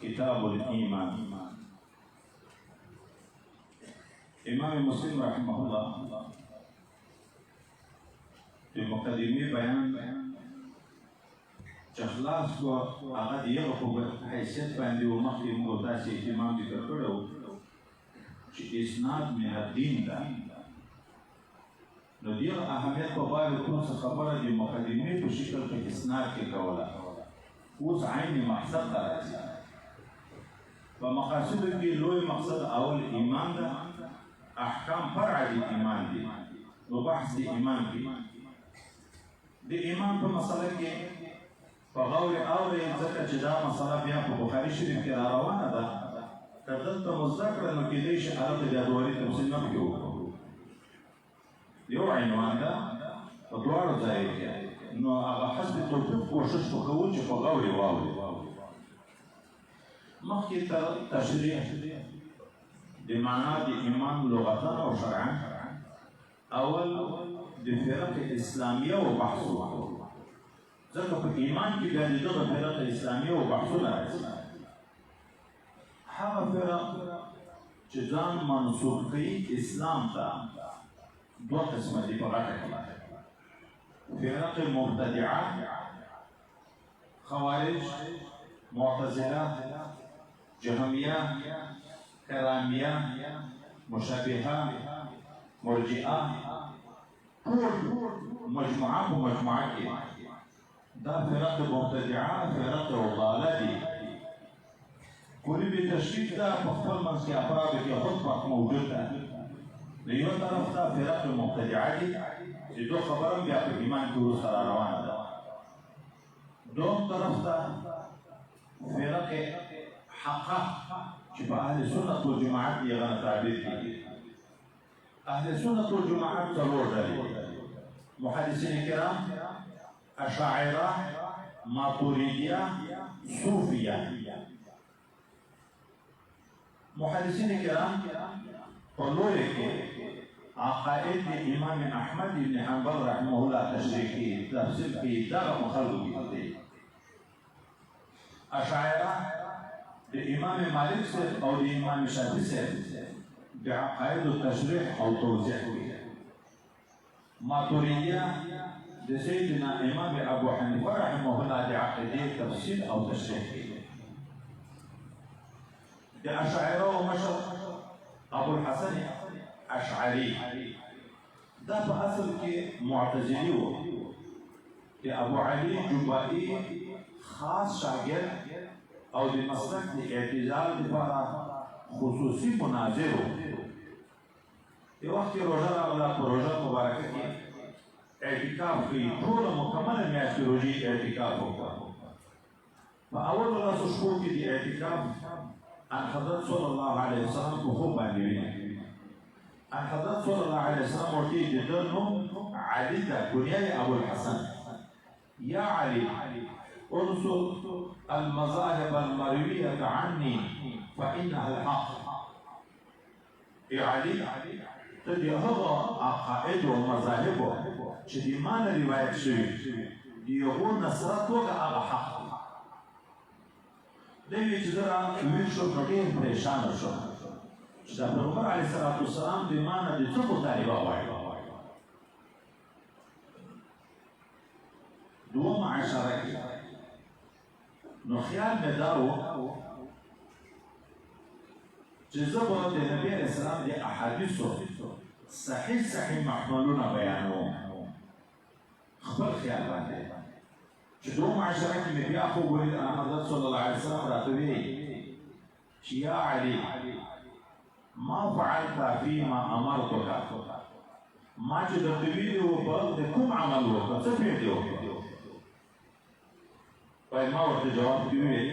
کتاب الایمان. امام مسلم رحمه الله د مقدمه بیان چخلاص کو هغه دیغه په حیثیت باندې و مخکې موږ تاسې اهتمام ذکر کړو چې اسناد من الدین ده. نو دیغه اهمیت په باره کوم څه خبره د مقدمې په شکل په اسناد کې کوله. اوس عین مقصد ته راځي. په مقاصدو کې لوی مقصد اول ایمان ده، احکام فرع د ایمان دي. نو بحث د ایمان کې د ایمان په مسله کې په غور اورئ، ځکه چې دا مسله بیا په بخاري شریف کې را روانه ده. که دلته مو زده کړه نو کېدای شي هلته بیا دواري تفصیل نه پکې وکړو. یو عنوان ده په دواړو ځایو کې، نو هغه حسب توفیق کوشش وکړو چې په غور یې واورئ. مخکې تر تشریح د معنا د ایمان لغتا او شرعا اول د فرق اسلامیه او بحث وکړو، ځکه په ایمان کې بیا د دغه فرق اسلامیه او بحثونه راځي. هغه فرق چې ځان منسوب کوي اسلام ته دوه قسمه دي په غټه کې: فرق مبتدعه، خوارج، معتزله، جهمیه، کرامیه، مشابهه، مرجئه، ټول مجموعه په مجموعه کې دا فرق مبتدعه فرق ضاله دي. کلی به تشریف ده په خپل منځ کې افرادو کې خود فرق موجود ده. د یو طرف ته فرق مبتدعه دي چې دو خبره بیا په ایمان کې وروسته را روانه ده. دوم طرف ته فرق حقه چې په اهل سنت والجماعت کې هغه تعبیر کېږي. اهل سنت والجماعت څلور ډلې: محدثین کرام، اشاعره، ماتوریدیه، صوفیه. محدثین کرام په لویه کې عقاید د امام احمد بن حنبل رحمه الله تشریح کوي، تفسیر کوي، دغه خلکو کې دي. اشاعره د امام مالک صاحب او د امام شافعي صاحب د عقاید تشریح او توضیح کوي. ماتوریدیه د سیدنا امام ابو حنیفه رحمه الله د عقیدې تفسیر او تشریح کوي. د اشاعره مشر ابو الحسن اشعری دا په اصل کې معتزلي و. د ابو علي جبائي خاص شاګرد او د مسلک د اعتزال لپاره خصوصي مناظر و. یو وخت روژه راغله، په روژه مبارکه کې اعتکاف کوي، ټوله مکمله میاشت روژې اعتکاف وکړه. په اولو لسو شپو کې د اعتکاف ان حضرت صلی الله علیه وسلم په خوب باندې ویني. ان حضرت صلی الله علیه وسلم ورته د ده نوم علي ده، کنیه یې ابو الحسن. یا علي انصر المذاهب المرویة عني فإنها الحق. ای علي ته د هغه عقاید او مذاهبو چې د ما نه روایت شوي د هغو نصرت وکړه، هغه حق دی. دی وایي چې زه راویښ شوم نو ډېر پریشانه شوم چې د پیغمبر علیه صلات وسلام د ما نه د څه مطالبه غواړي. دومه عشره کې نو خیال مې دا و چې زه به د نبي علیه السلام د احادیثو صحیح محملونه بیانوم. خپل خیال باندې چې دومه عشره کې مې بیا خوب ولید ان حضرت صلی الله علیه وسلم راته وایي چې یا علي ما فعلت فيما امرتك، ما چې درته ویلي وو په د کوم عمل وکړه، څه پرې دې وکړه؟ وایي ما ورته جواب کې وویل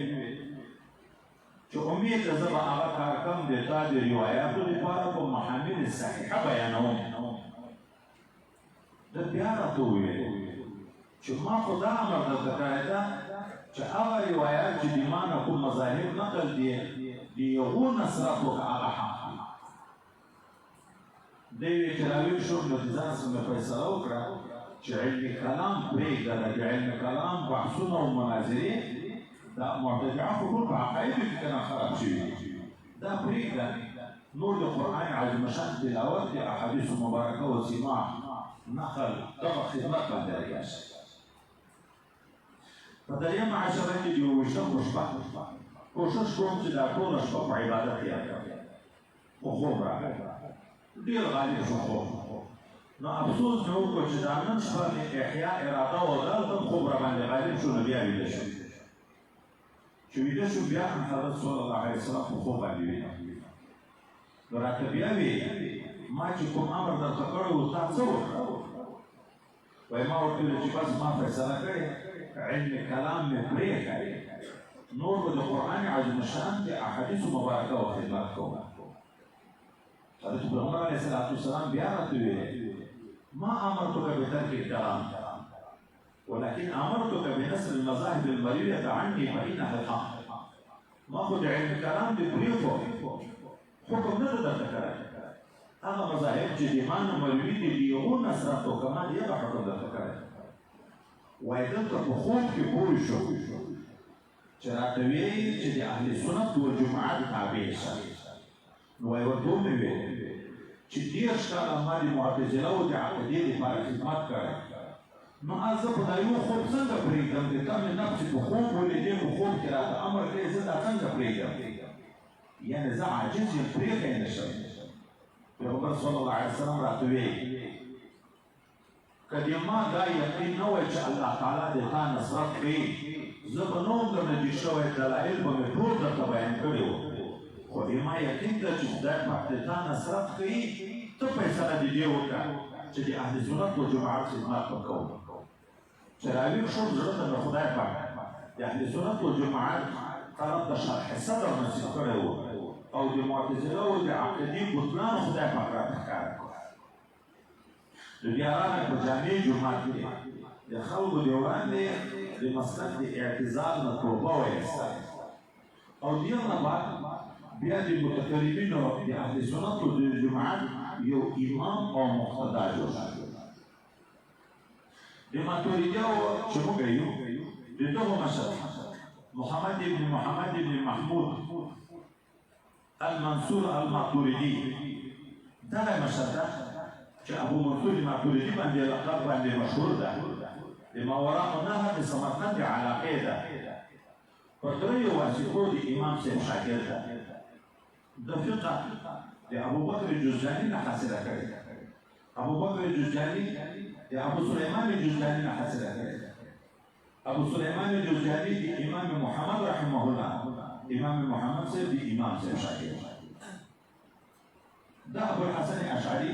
چې امید ده زه به هغه کار کوم د تا د روایاتو لپاره په محامل صحیحه بیانوم. ده بیا راته وویل چې ما خو دا امر درته کړی ده چې هغه روایات چې د ما نه کوم مذاهب نقل دي د هغو نصرت وکړه، هغه حق دی. دی وایي چې راویښ شوم نو د ځان سره مې فیصله وکړه چې علم کلام پرېږده، د علم کلام بحثونه او مناظرې دا معتزله خو ټول په عقایدو کې کنه خراب شوي دي دا پرېږده نور د قرآن عظیم شان تلاوت د احادیثو مبارکه و سماع نقل دغه خدمت باندې لګیا شي په درېیمه عشره کې د یوویشتم په شپه کوشش کوم چې دا ټوله شپه په عبادت تېره کړم خو خوب راغی ډېر غالب شو خوب نو افسوس مې وکړو چې دا نن شپه مې احیا اراده وکړل ته خوب راباندې غالب شو نو بیا ویده شو چې ویده شو بیا هم حضرت صلی الله علیه وسلم په خوب باندې ویده نو راته بیا وی ما چې کوم امر درته کړی و تا څه وکړه وایي ما ورته ویل چې بس ما فیصله کړې علم کلام مې پرېښی نور به د قرآن عظیم شان د احادیثو مبارکه و خدمت کوم حضرت پیغمبر علیه السلام بیا راته ویلې ما امرتك بترك الكلام ولكن امرتك بنسل المذاهب المريضه عني فانها الحق ما خد علم الكلام ببريفو حکم نه درته کړی هغه مذاهب چې د ایمان مولوي دي د یغو نصرت وکړه د یغه حکم درته کړی وایي دلته په خوب کې پوه شو چې راته ویل چې د اهل سنت والجماعت تابع شه نو وایي ورته ومې ویل چې دېرش کاله ما د معتزله او د عقیدې لپاره خدمت کړی نو زه په دا یو خوب څنګه پرېږدم د کم نفس چې په خوب ولیدې په خوب کې راته امر کوي زه دا څنګه پرېږدم یعنی زه عاجز یم پرېښی نه شم پیغمبر صلی الله علیه وسلم راته ویل که د ما دا یقین نه وای چې الله تعالی د تا نصرت کوي زه به نه وم درنه جي شوی دلایل به مې ټول درته بیان کړي وو خو د ما یقین ده چې خدای پاک د تا نصرت کوي ته فیصله د دې وکړه چې د اهل سنت والجماعت خدمت به کوم چې راویښ شوم زړه ته مې خدای پاک د اهل سنت والجماعت طرف ته شرح صدر نصیب کړی و او د معتزله او د عقیدې بطلان خدای پاک راته ښکاره کړ نو بیا راغی په جامع جومات کې د خلکو د وړاندې د مسلک د اعتزال نه توبه وایسته او د یو نه بعد بیا د متکلمینو د اهل سنت والجماعت یو امام او مقتدا جوړ شو د ماتوریدیانو چې موږ یو د دغو مشر محمد ابن محمود المنصور الماتوریدي دغه مشر ده چې ابو منصور الماتوریدي باندې لقب باندې مشهور ده د ماوراء النهر د سمرقند علاقې ده په دریو واسطو د امام صاحب شاګرد ده د فقه د ابوبکر جوزجاني نه حاصله کړې ابوبکر جوزجاني د ابو سلیمان جوزجاني نه حاصله کړې ابو سلیمان جوزجاني د امام محمد رحمه الله امام محمد صاحب د امام صاحب شاګرد ده ابو الحسن اشعري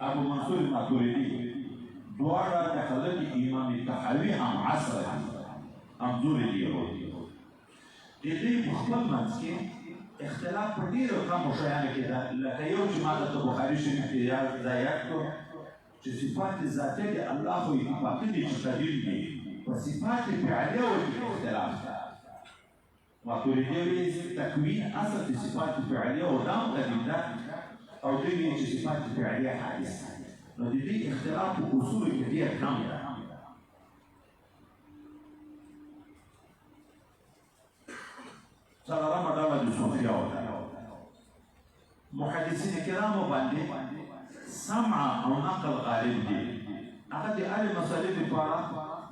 ابو منصور الماتوریدي دواړه د حضرت امام طحاوي هم عصر همزوري دي د دې په خپل منځ کې اختلاف په ډېرو کمو شیانو کې ده لکه یو چې ما درته بخاري شریف کې یاد کړو چې صفات ذاتي د الله خو اتفاقي دي چې قدیم دي په صفات فعلیه کې اختلاف ده ماتوریدي وایي تکوین اصل د صفات فعلیه او دا هم قدیم ده او دوی وایي چې صفات فعلیه حادث نو د دې اختلاف په اصولو کې ډېر کم ده څلورمه ډله د صوفیاو ده محدثین کرامو باندې سمع او نقل غالب دي هغه د هرې مسلې لپاره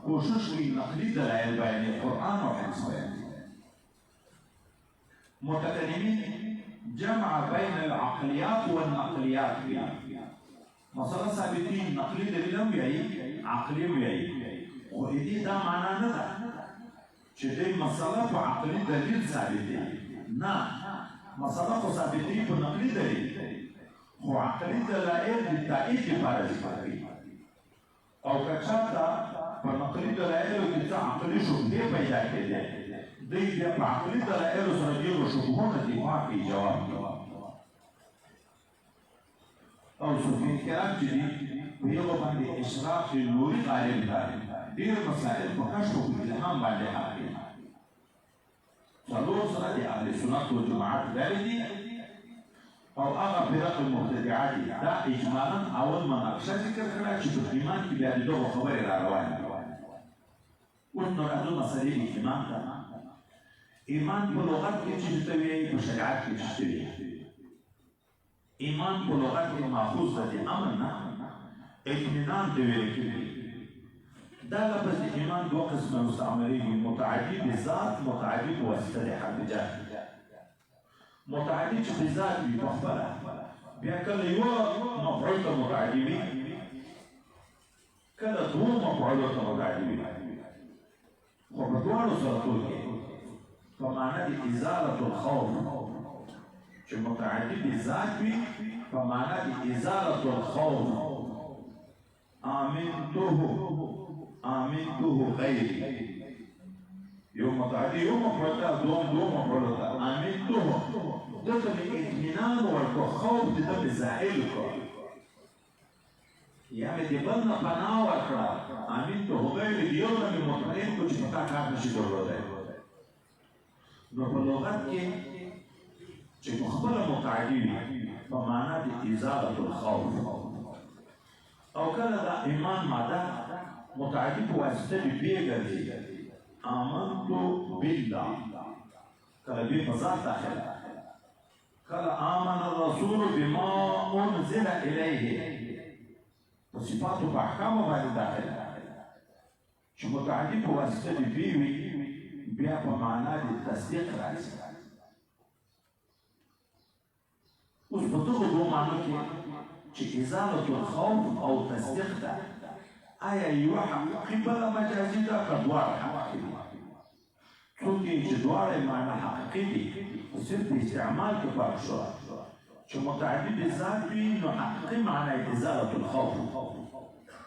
کوشش کوي نقلي دلایل بیانوي قرآن او حدیث بیانوي متکلمین جمع بین العقلیات والنقلیات کوي مثلا ثابتین نقلی دلیل هم وایي عقلي هم وایي خو دې دا معنا نه ده چې دې مسله په عقلي دلیل ثابت دي نه مسله خو ثابت دي په نقلي دلیل خو عقلي دلایل د تایید لپاره ذکر کوي او که چاته په نقلي دلایلو کې څه عقلي شبهې پیدا کېدې دوی بیا په عقلي دلایلو سره د یو شبهو نه دفاع کوي جواب کوي او صوفیان کرام چې دي په یو باندې اشراق نوري غالب ده ډېر مسائل په کشف او الهام باندې حاکم څلور سره د اهل سنت والجماعت لري دي او هغه فرق المبتدعه دي دا اجمالا اول مناقشه ذکر کړه چې په ایمان کې بیا دغه خبرې را روانې اوس نو راځو مسلې د ایمان ته ایمان په لغت کې چې ته وایي په شریعت کې چې وایي ایمان په لغت کې ماخوذ دی امن نه اطمینان دی ویل کېږي دا لفظ ایمان دوه قسمه مستعملېږي متعدي بذات متعدي په واسطه د حق جاه متعدي چې بذات وي په خپله بیا کله یوه مفعول ته متعدي وي کله دوه مفعولو ته متعدي وي خو په دواړو صورتونو کې په معنا د ازالة الخوف چې متعدي بذات وي په معنا د ازالة الخوف آمنته غیري یو متعدي یو مفعول ته دوه مفعولو ته آمنته دته مې اطمینان ورکړو خوف د ده مې زائل کړو یا مې د بل نه پناه ورکړه آمنته غیري د یو نه مې مطمئن کړو چې په تا کار نشي درلودی نو په لغت کې چې په خپله متعدي وي په معنا د ازالة الخوف او کله دا ایمان ماده متعدي په واسطه د بې ګرځي آمنتو بالله کله بې په ذات داخله کله آمن الرسول بما انزل الیه په صفاتو په احکامو باندې داخله چې متعدي په واسطه د بې وي بیا په معنا د تصدیق راځي اوس په دغو دوو معنو کې چې ازالة الخوف او تصدیق ده آیا یوه حقیقي بله مجازي ده که دواړه حقیقي دي څوک چې دواړه معنا حقیقي دي صرف استعمال کې فرق شو چې متعدي بذات وي نو حقیقي معنا یې ازالة الخوف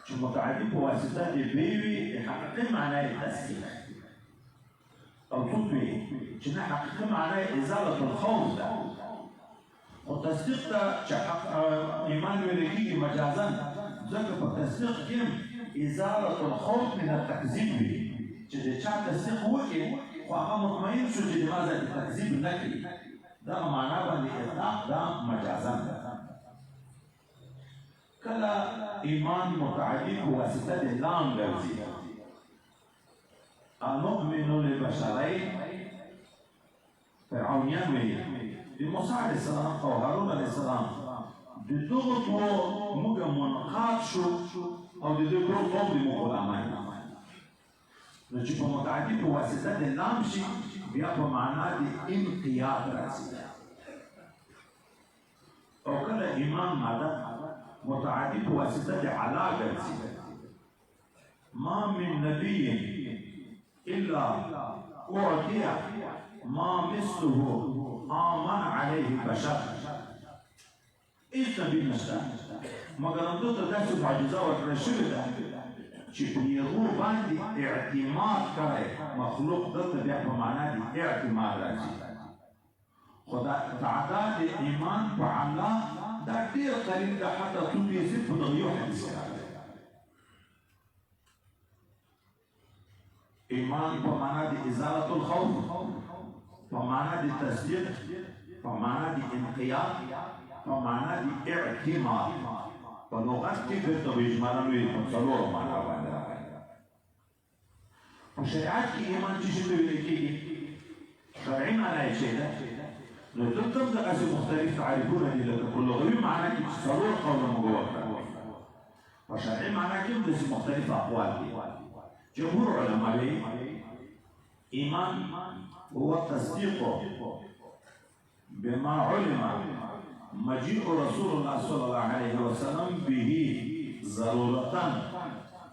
چې متعدي په واسطه د بې وي حقیقي معنا یې تصدیق او څوک وي چې نه حقیقي معنا یې ازالة الخوف ده خو تصدیق ته چې ایمان ویل کېږي مجازاً ځکه په تصدیق کې ازالة الخوف من التکذیب وي چې د چا تصدیق وکړي خو هغه مطمئن شو چې د ما ځای تکذیب نه کړي دغه معنا باندې اطلاق دا مجازاً ده کله ایمان متعدي په واسطه د لام ګرځي انؤمن لبشرین فرعونیان ویل د موسی علیه السلام او هارون علیه السلام د دغو دوو موږ منقاد شو او د دوی ټول قوم د موږ غلامان نو چې په متعدي په واسطه د لام شي بیا په معنا د انقیاد راځي او کله ایمان ماده متعدي په واسطه د علا ګرځي ما من نبي الا اعطي ما مثله آمن علیه بشر هیڅ نبي نشته مګر همدو ته داسې معجزه ورکړل شوې ده چې په هغو باندې اعتماد کړی مخلوق دلته بیا په معنا د اعتماد راځي خو دا تعداد د ایمان په الله دا ډېر قلیل ده حتی څوک یې صرف په دغه یو حدیث کې راغلی ایمان په معنا د ازالة الخوف په معنا د تصدیق په معنا د انقیاد په معنا د اعتماد په لغت کې بیرته به اجمالاً ویل په څلورو معنا باندې راغلی په شریعت کې ایمان چې شي ته ویل کېږي شرعي معنا یې څه ده نو دلته هم دغسې مختلف تعریفونه دي لکه په لغوي معنا کې چې څلور قوله موږ وکړل په شرعي معنا کې هم داسې مختلف اقوال دي جمهور علما وایي ایمان هو التصديق بما علم مجيء رسول الله صلى الله عليه وسلم به ضرورة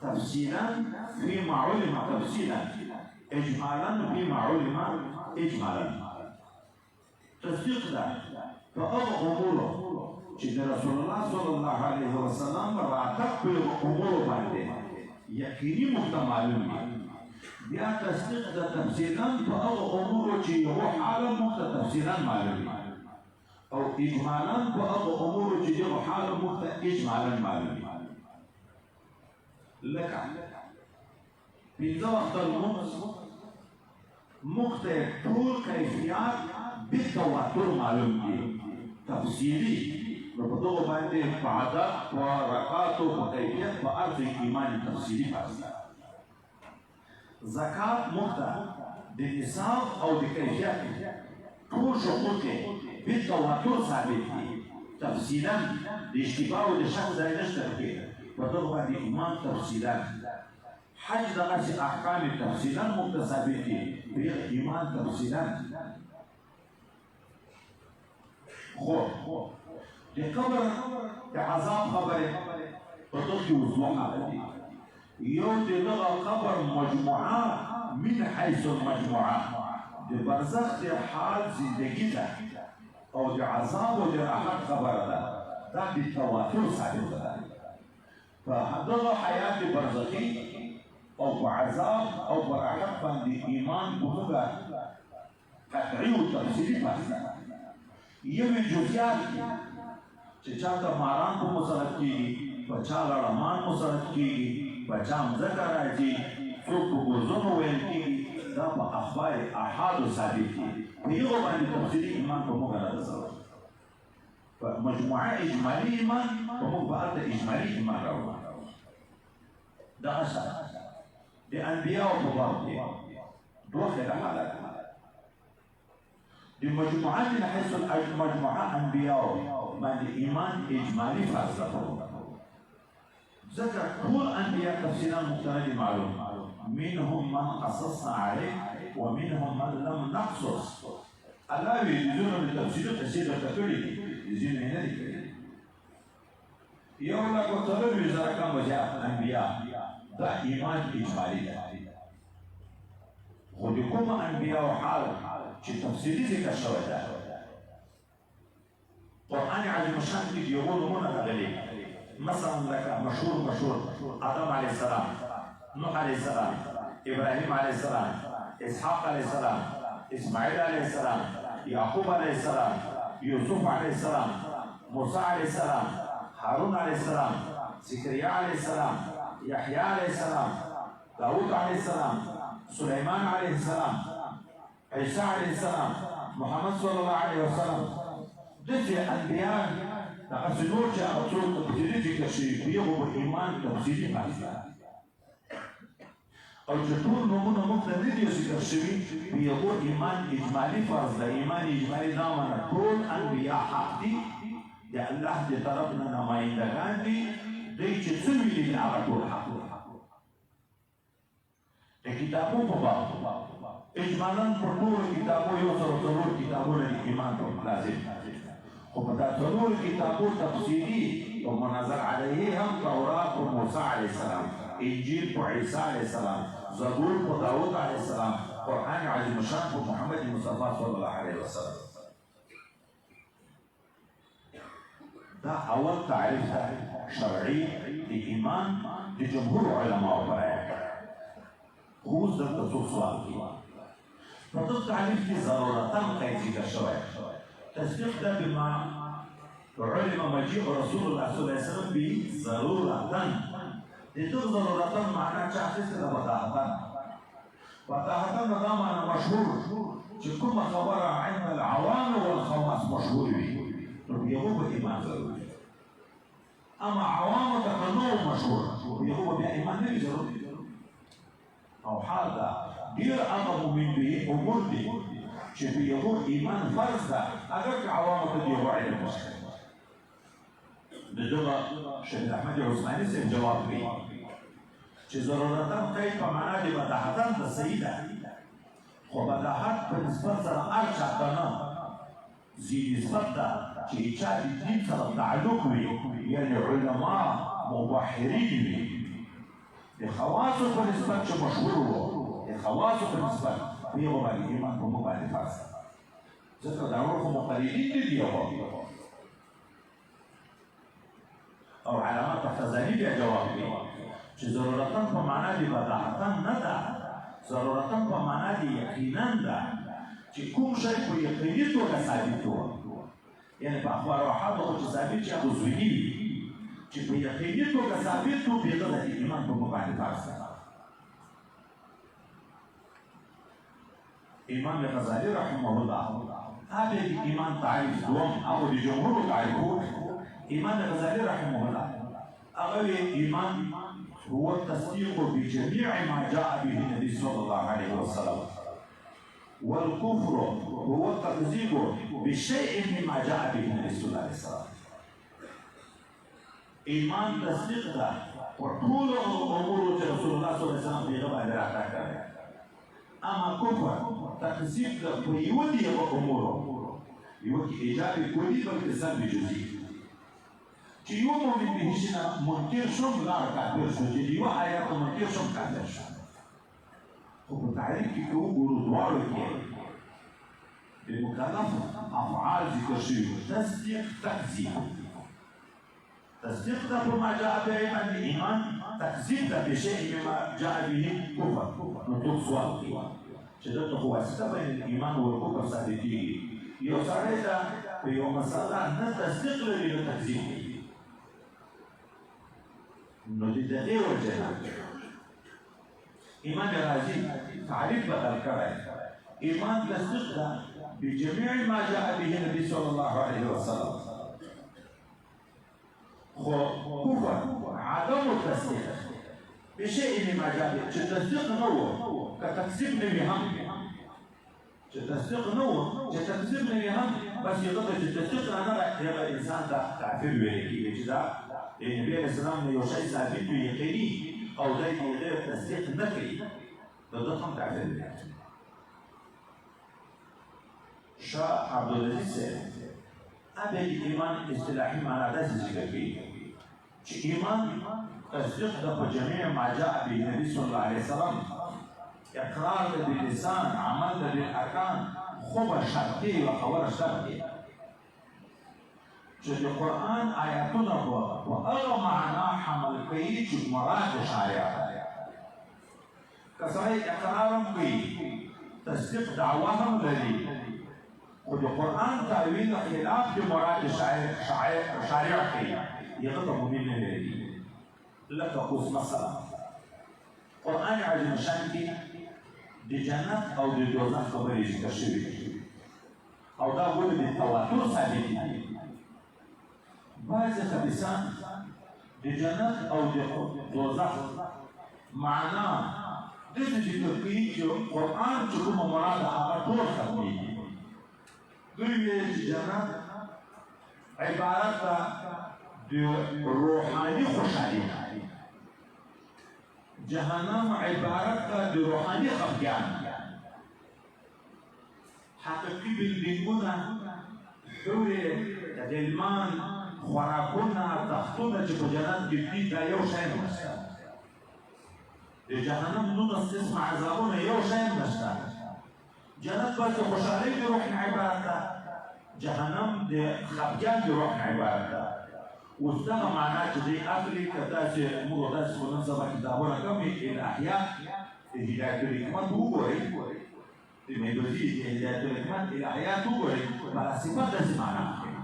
تفصيلا فيما علم تفصيلا اجمالا فيما علم اجمالا تصديق ده فأضع أموره چې رسول الله صلى الله عليه وسلم راتب په امور باندې یقیني محتمل دي بیا تصدیق د تفصیلا په هغه امورو چې یو حاله موږ ته تفصیلا معلوم دي او اجمالا په هغه امورو چې یو حاله موږ ته اجمالا معلوم دي لکه پنځه وخته لمونځ موږ ته ټول کیفیات بالتواتر معلوم دي تفصیلي نو په دغو باندې په عدد په رکعاتو په کیفیت په هر څه ایمان تفصیلي پاتې زکات موږ ته د نصاب او د کیفیت ټول شروط یې بالتواتر ثابت دي تفصیلا د اشتباه او د شک ځای نشته پکې په دغه باندې ایمان تفصیلا حج دغسې احکام تفصیلا موږ ته ثابت دي په ایمان تفصیلا خو د قبر د عذاب خبرې په دغه کې وضوحات دي یو د دغه قبر مجموعه من حيث المجموعه د برزخ د حال زندگی ده او د عذاب او د راحت خبره ده دا بالتواتر ثابت ده په دغه حیات برزخي او په عذاب او په راحت باندې ایمان کومه قطعي او تفصیلي پاتې یوې جزئیات چې چاته ماران په مسلط کېږي په چا لړمان مسلط کېږي په چا مځکه راځي څوک په ګوزونو ویل کېږي دا په اخبار احادو ثابت دي په یوه باندې تفصیلي ایمان په موږ نه رسوي په مجموعه اجمالي ایمان په موږ به هلته اجمالي ایمان راوړو دغه شان د انبیاو په باب کې دوه خیره حالات د مجموعات من حيث المجموعه انبیاو باندې ایمان اجمالي فاصله کوو ذكر كل انبياء تفسيرا مختلفا معلوم منهم من قصصنا عليه ومنهم من لم نقصص الله يجوزون بالتفسير تفسير التكلي يجوزون هنا يقول لك وصلوا بزرع كم وجاء الانبياء ده ايمان اجمالي خذكم انبياء وحال شي تفسيري ذكر شويه ده قرآن عظيم الشان يقول هنا غلي مثلا لك مشهور آدم عليه السلام نوح عليه السلام إبراهيم عليه السلام إسحاق عليه السلام إسماعيل عليه السلام يعقوب عليه السلام يوسف عليه السلام موسى عليه السلام هارون عليه السلام زكريا عليه السلام يحيى عليه السلام داود عليه السلام سليمان عليه السلام عيسى عليه السلام محمد صلى الله عليه وسلم دغه انبیاء دغه څلور چې هغه څو تفصیلي ذکر شوي په یو ایمان تفصیلي پاتې او چې ټول نومونه موږ ته نه دي ذکر شوي په یو ایمان اجمالي فرض ده ایمان اجمالي دا معنی ټول انبیاء حق دي د الله د طرف نه نمایندګان دي دوی چې څه ویلي هغه ټول حق د کتابو په باب اجمالا په ټولو کتابو یو سره څلور کتابونه د ایمان په لازم وبدا ضرور كتابه تفسيري ومنظر عليهم توراة موسى عليه السلام انجيل عيسى عليه السلام زبور داود عليه السلام قرآن عظيم الشان محمد المصطفى صلى الله عليه وسلم ده اول تعريف شرعي لإيمان لجمهور علماء وبراء خوز در تصوف سؤال فيه فضل تعريف دي ضرورة قيسي كالشرع تصديق ده بما علم مجيء رسول الله صلى الله عليه وسلم به ضرورة دي ضرورة معناها شخص كده بطاحة ده معنى مشهور كل خبر عن العوام والخواص مشهور به يقوم بالإيمان ضروري أما عوام تقنوه مشهور يقوم بالإيمان نبي ضروري أو هذا غير أمر من به أمور دي چې په یو ایمان فرض ده اگر که عوامو ته یو علم وشي دغه شهید احمد عثماني صاحب جواب کوي چې ضرورتا قید په معنا د بداحتن د صحیح ده خو بداحت په نسبت سره هر چا ته نه ځي نسبت ده چې چا د دین سره تعلق وي یعنی علما مبحرین وي د خواصو په نسبت چې مشهور وو د خواصو په نسبت يوم بعد ایمان په موږ باندې فرض ځکه دا ورته مقلدین دي او علامات خزانی بیا جواب کوي چې ضرورتا په معنا دی بداحتا نه ده ضرورتا په معنا دی یقینا ده چې کوم شی په یقیني توګه ثابت وو یعنی په اخبار او حادثو چې ثابت شي هغه زویني چې په یقیني توګه ثابت وو بیا د ایمان په موږ باندې فرض امام غزالی رحمه الله هذا الإيمان تعريف دوم أو لجمهور تعريفه امام غزالی رحمه الله أغلب الإيمان هو التصديق بجميع ما جاء به النبي صلى الله عليه وسلم والكفر هو التكذيب بشيء مما جاء به النبي صلى الله عليه وسلم. ایمان تصدیق ده وطول امور رسول الله صلى الله عليه وسلم پیغمبر راته کړی. اما کفر تکذیب ده په یو دي امور، یو کې ایجاب کلی بلکې سلب جزئی. چې یو مؤمن به هیڅ منکر شوم لار کافر شو، چې یو آیات منکر شوم کافر شو. خو په تعریف کې که وګورو دواړو کې د مکلف افعال ذکر شوي، تصدیق تکذیب. تصدیق ده په ما جاء به باندې ایمان، تکذیب ده بشیء مما جاء به کفر. نو ټول سوال کوي چې دلته خو واسطه بین ایمان او کفر ثابتېږي. یو سړی ته په یو مسله نه تصدیق لري نو تکذیب کوي. نو د دغې وجه نه ایمان راځي تعریف بدل کړی. ایمان تصدیق ده بجميع ما جاء به النبي صلى الله عليه وسلم. خو کفر عدم التصدیق بشيء مما جاء به، چې تصدیق نه و که تکذیب نه وي هم، چې تصدیق نه و چې تکذیب نه وي هم، بس یو ځل چې تصدیق رانغی هغه انسان ته کافر ویل کېږي. چې دا د نبي علیه السلام نه یو شی ثابت وي یقیني او دی هغه تصدیق نه کوي، نو ده هم کافر دی. شاه عبدالعزیز صاحب ابه د ایمان اصطلاحي معنا داسې ذکر کوي چې ایمان تصدیق ده په جميع ما جاء به النبي صلی الله علیه وسلم، اقرار ده باللسان، عمل ده بالارکان، خو به شرطي و خبره شرطي چې د قرآن آیاتونه په هغه معنا حمل کوي چې مراد شارع ده. که سړی اقرار هم کوي، تصدیق دعوه هم لري، خو د قرآن تعویل خلاف د مراد شارع کوي، هغه ته مؤمن نه لري. لکه اوس مثلا قرآن عظیم شان کې د جنت او د دوزخ خبرې ذکر شوي دي او دا ولې د تواتر ثابت دي. بعضې خبیثان د جنت او د دوزخ معنا داسې ذکر کوي چې قرآن چې کومه مراد هغه ټول ختمېږي. دوی ویل چې جنت عبارت ده د روحاني خوشحالي، جهنم عبارت ده د روحاني خفګان. حقیقي بلډینګونه، حورې، غلمان، خوراکونه، تختونه چې په جنت کې دي دا یو شی نشته. د جهنم 19 قسمه عذابونه یو شی نشته. جنت بس د خوشحالۍ د روح نه عبارت ده، جهنم د خفګان د روح نه عبارت ده. اوس دغه معنا چې دوی اخلي که داسې موږ داسې په نن سبا کتابونه کوي الاحیا د هدایت الحکمت وګورئ، د میدوزي د هدایت الحکمت الاحیات وګورئ، فلسفه داسې معنا کوي.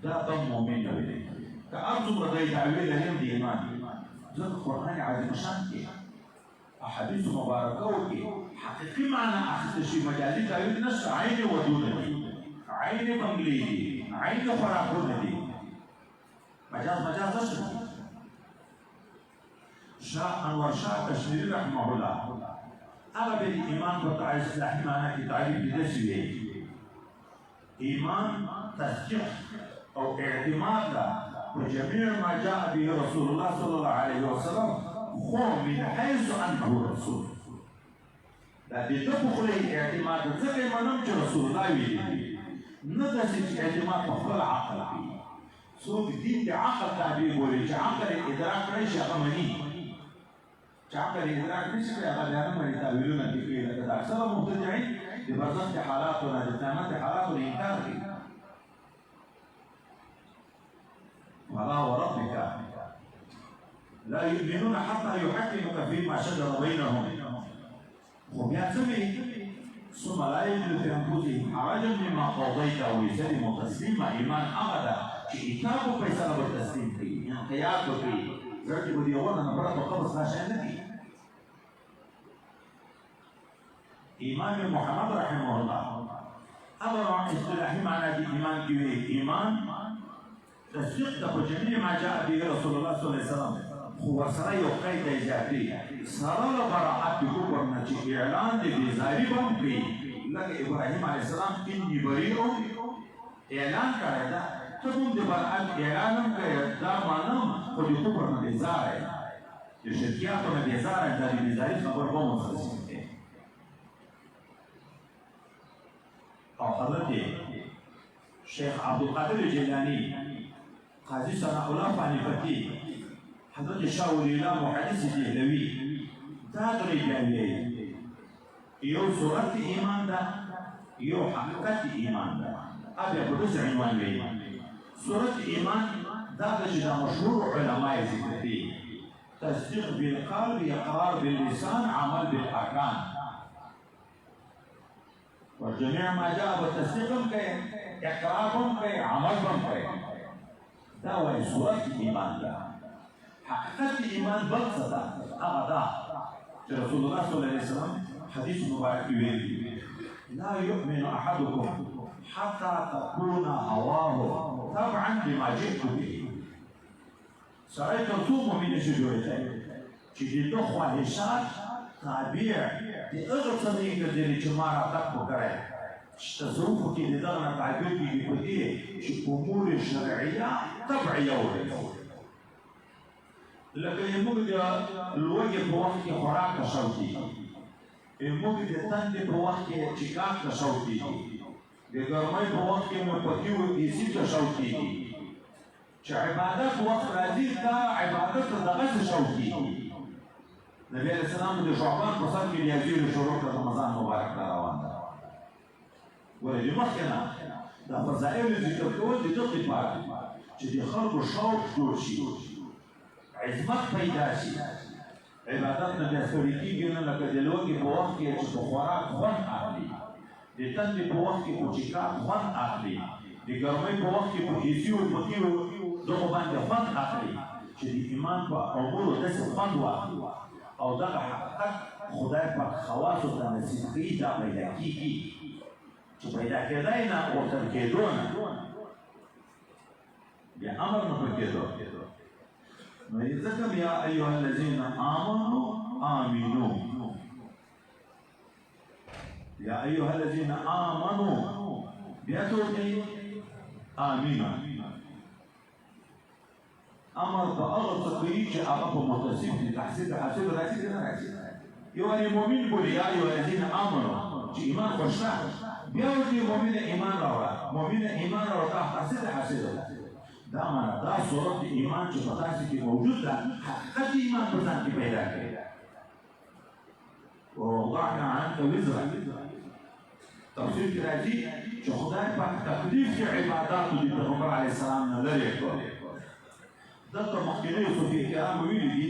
دا به مؤمن نه وي که هر څومره دی تعویل لري هم د ایمان. ځکه قرآن عظیم شان کې احادیث مبارکو کې حقیقي معنا اخیستل شي، مجازي تعویل نشته. عین ودونه دي، عین بنګلې دي، عین خوراکونه دي، مجاز نشته. شاه انور شاه کشمیری رحمه الله هغه به د ایمان په اصطلاحي معنا کې تعریف یې داسې ویلي: ایمان تصدیق او اعتماد ده په جميع ما جاء به رسول الله صلی الله علیه وسلم، خو من حیث انه رسول. دا د ده په خوله اعتماد ده، ځکه یې منم چې رسول الله ویلي دي، نه داسې چې اعتماد په خپل عقل کوي. څوک دین د عقل تابع بولي، چې عقل یې ادراک کړی شي هغه مني، چې عقل یې ادراک نه شي کړی هغه بیا نه مني، تاویلونه دې کوي. لکه د اکثره مبتدعین د برزخ د حالاتو نه، د قیامت د حالاتو نه انکار کوي. فلا وربك لا يؤمنون حتى يحكموك فيما شجر بينهم. خو بیا څه وایي؟ ثم لا يجد في انفسهم حرجا مما قضيت ويسلموا تسليما. ایمان هغه ده چې اطاعت او فیصله به تسلیم کړي، انقیاد وکړي، زړه کې به د یوه نه پرته قبض دا شی نه دي. امام محمد رحمه الله هغه اصطلاحي معنا د ایمان کې وایي ایمان تصدیق ده په جميع ما جاء به رسول الله صلی الله علیه وسلم، خو ورسره یو قید اضافي سره له براعت د کفر نه چې اعلان د بېزاري به هم کوي لکه ابراهیم علیه السلام اني بریء اعلان کړی ده ته هم د براعت اعلان هم کوې دا معنا خو د کفر نه بېزاره یې د شرکیاتو نه بېزاره دا د بېزاري خبر به مخصص دی او حضرت شیخ عبدالقادر جیلانی قاضی ثناء الله پانیپتی حضرت شاه ولی الله محدث دهلوي دا درې جامې یو صورت ایمان ده یو حقیقت ایمان ده ابیا په دې عنوان وی صورت ایمان دا د مشهور علماء ذکر دي تصديق بالقلب اقرار باللسان عمل بالاركان والجميع ما جاء بالتصديق كي اقرارهم كي عملهم كي دا هو صورت الايمان ده حقيقه الايمان بقصده ابدا رسول الله صلى الله عليه وسلم حديث مبارك يقول لا يؤمن احدكم حتى تكون هواه تبعا لما جئت به سړی تر څو مؤمن شي جوړېدی چې د ده خواهشات تابع د هغه څه نه یې ګرځېدلي چې ما راتګ وکړی چې تصوفو کې د دغه نه تابع کېږي په دې چې امور شرعیه تبعیه وکړي لکه موږ د لوږې په وخت کې خوراک ته شوق کېږي موږ د تندې په وخت کې چیکاک ته شوق کېږي د ګرمۍ په وخت کې مو پکې و ایسي ته شوق کېږي چې عبادت وقت راځي دا عبادت دغه څه شوق کېږي نبی علیه السلام د شعبان په سر کې نیازي شروع کړ رمضان مبارک را روان ده ولې د مخکې نه دا فضایل ذکر کول د دې لپاره چې د خلکو شوق جوړ شي عظمت پیدا شي عبادت نه بیا ستړي کېږي نه لکه د لوږې په وخت کې چې په خوراک خوند اخلي د تندې په وخت کې په چیکاک خوند اخلي د ګرمۍ په وخت کې په ایسي او پکې دغه باندې خوند اخلي چې د ایمان په امورو داسې خوند واخلي او دغه حقیقت خدای پاک خواصو ته نصیب کوي دا پیدا کېږي چې پیدا کېدی نه ورته کېدو نه بیا امر نه په کېدو نو ځکه یا ایها الذین آمنوا آمنوا یا ایها الذین آمنوا بیا ته آمین امر په هغه څه کوي چې هغه په متصف دي تحصیل حاصل راځي که نه راځي یو مؤمن بولي یا ایها الذین آمنوا چې ایمان خوشته بیا ورته مؤمن ایمان راوړه مؤمن ایمان راوړه تحصیل حاصل دا معنا دا صورت ایمان چې په تاسو کې موجود ده حقیقت ایمان په ځان کې پیدا کړي ووضعنا عنك وزرك تفسیر کې راځي چې خدای پاک تکلیف کې عباداتو د پیغمبر علیه السلام نه لرې کړ دلته مخکینیو صوفي کرام ویلي دي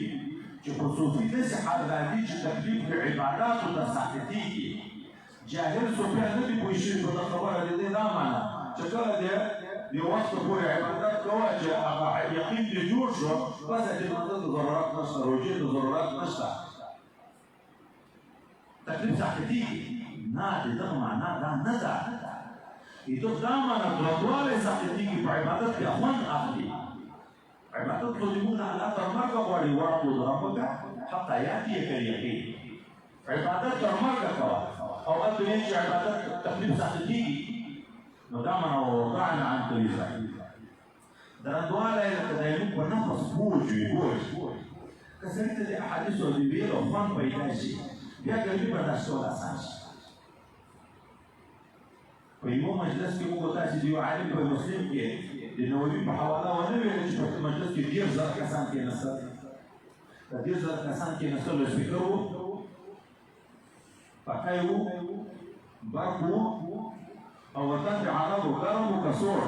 چې په صوفي داسې حال راځي چې تکلیف کې عباداتو ته ساقطېږي جاهل صوفیان نه دي پوه شوي په دا خبره د دې دا معنا چې کله د یو وخت پورې عبادت کوه چې هغه یقین دې جوړ شو بس د لمانځه د ضرورت نشته روژې د ضرورت نشته تکلیف ساقطېږي نه د دغه معنا دا نه ده د دا معنا دواړه ساقطېږي په عبادت کې خوند اخلي عبادت خو دې موږ الله تر مرګه غواړي واعبد ربک حتی یأتیک الیقین عبادت تر مرګه کوه او هلته وایي چې عبادت تکلیف ساقطېږي نو دا معنا ووضعنا عنک وزرک درنډوالی لکه د موږ په نفس بوج وي بوج که سړي ته د احادیثو د ویلو خوند پیدا شي بیا ګرمي برداشت کول اسان شي په یوه مجلس کې موږ تاسې د یو عالم په مسلم کې د نووي په حواله ونه ویل چې په مجلس کې 10,000 کسان کېناستل که 10,000 کسان کېناستل سپیکر و پکی و برق و او وطن د عربو ګرم و کسور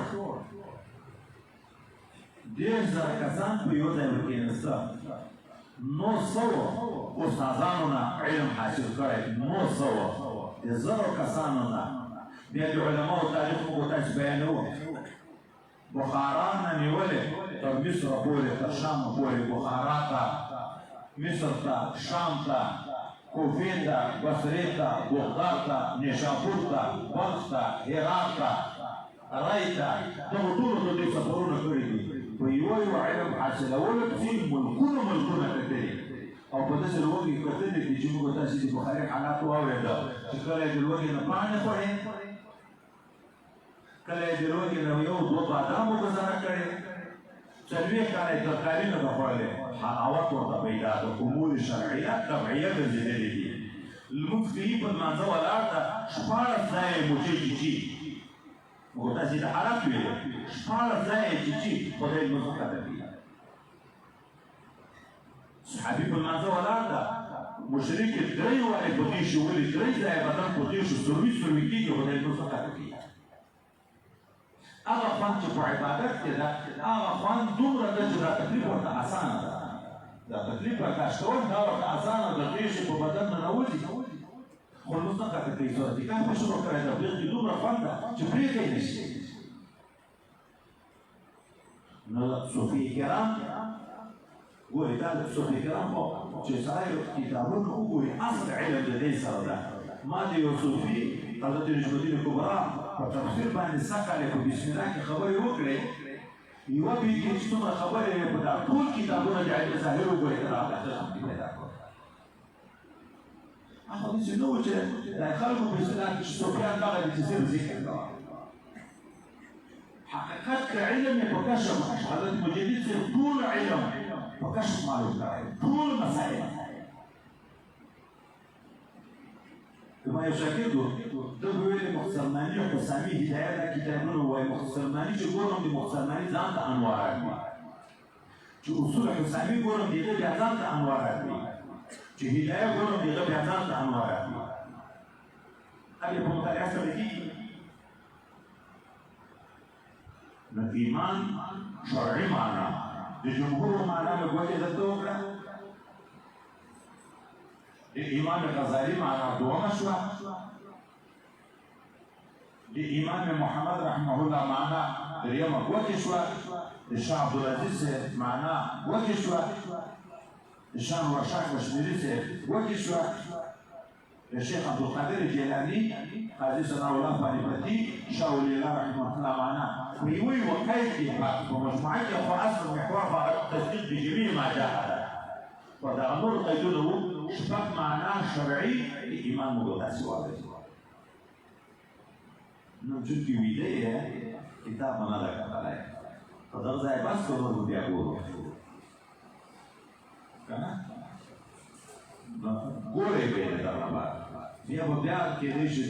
10,000 کسان په یو ځای کې کېناستل 900 استادانو نه علم حاصل کړی 900 د 1000 کسانو نه بیا د علماو تاریخ موږ تاسو بیانوو بخارا نه نیولې تر مصر پورې تر شام پورې بخارا ته مصر ته شام ته کوفې ته بصرې ته بغداد ته نیشاپور ته بلخ ته هرات ته رای ته دغو ټولو ته دوی سفرونه کړي دي په یو علم حاصلولو پسې ملکونه کتلي او په داسې لوږې کتلې دي چې موږ تاسې د بخاري حالات واورېده چې کله یې د لوږې نه پاڼې خوړې، کله یې د لوږې نه یو دوه بادامو ګزاره کړې، څلوېښت کاله یې ترکاري نه ده خوړلې. حلاوت ورته پیدا ده، امور شرعیه طبعیه ګرځېدلې دي. لمونځ کوي په لمانځه ولاړ ده، 14 ځایه یې موچې چیچي. موږ تاسې د حالات ویلې 14 ځایه یې چیچي، خدای لمونځ ورته کوي. صحابي په لمانځه ولاړ ده، مشرک یې 3 وارې په دې شي ولې 3 ځایه بدن په دې شو سروي کېږي، خدای لمونځ ورته کوي. هغه خوند چې په عبادت کې ده، هغه خوند دومره ده چې دا تکلیف ورته اسانه ده. دا تکلیف برداشت کول دا ورته اسانه ده، غېږې په بدن ننوځي، خو لمونځ نه قطع کوي. صورتګاه مې شروع کړی، تبلیغ کې دومره خوند ده چې پرېږدی نه شي. نو صوفي کرام ګورې، دا صوفي کرام خو چې سړی کتابونه وګوري، اصل علم د دې سره ده. ما د یو صوفي حضرت نجمالدین کبرا په تفسیر باندې سږ کال په بسم الله کې خبرې وکړې، یوه بیلګې چې څومره خبرې یې په دا ټول کتابونه د علم ظاهر وګورئ، دا راته پیدا کړو. خو داسې نه و چې د خلکو په اصطلاح کې چې صوفیان دغه دي چې صرف ذکر کوه. حقیقت که علم یې په کشف، حضرت مجدد صرف ټول علم په کشف معلوم کړی، ټول مسایل. زما یو شاګرد و، ده به ویلې مختصرماني حسامي هدایه دا کتابونه ووایي. مختصرماني چې ګورم د مختصرماني ځان ته انوارات وي، چې اصول حسامي ګورم د هغه بیا ځان ته انوارات وي، چې هدایه ګورم د هغه بیا ځان ته انوارات وي. هغې په مطالعه سره کېږي. نو ایمان شرعي معنا د جمهورو معنا مې ګوتې درته وکړه. د امام غزالي معنا دومه شوه، د امام محمد رحمه الله معنا دریمه ګوتې شوه، د شاه عبدالعزیز معنا ګوتې شوه، د شاه نورشاه کشمیري صاحب ګوتې شوه، د شیخ عبدالقادر جیلاني، قاضي ثناء الله پانیپتي، شاه ولی الله رحمه الله معنا په یوه یوه قید کې په مجموعه کې خو اصل محور په تصدیق د جميع ما جاء ده. و دغه نور قیدونه وو، شپږ معنا شرعي د ایمان موږ داسې واورئ. نو چونکې ویده یې کتاب به نه ده کتلی، په دغه ځای بس کړو، نور بیا ګورو که نه. ګورئ به یې دغه بعد بیا به بیا کېدی شي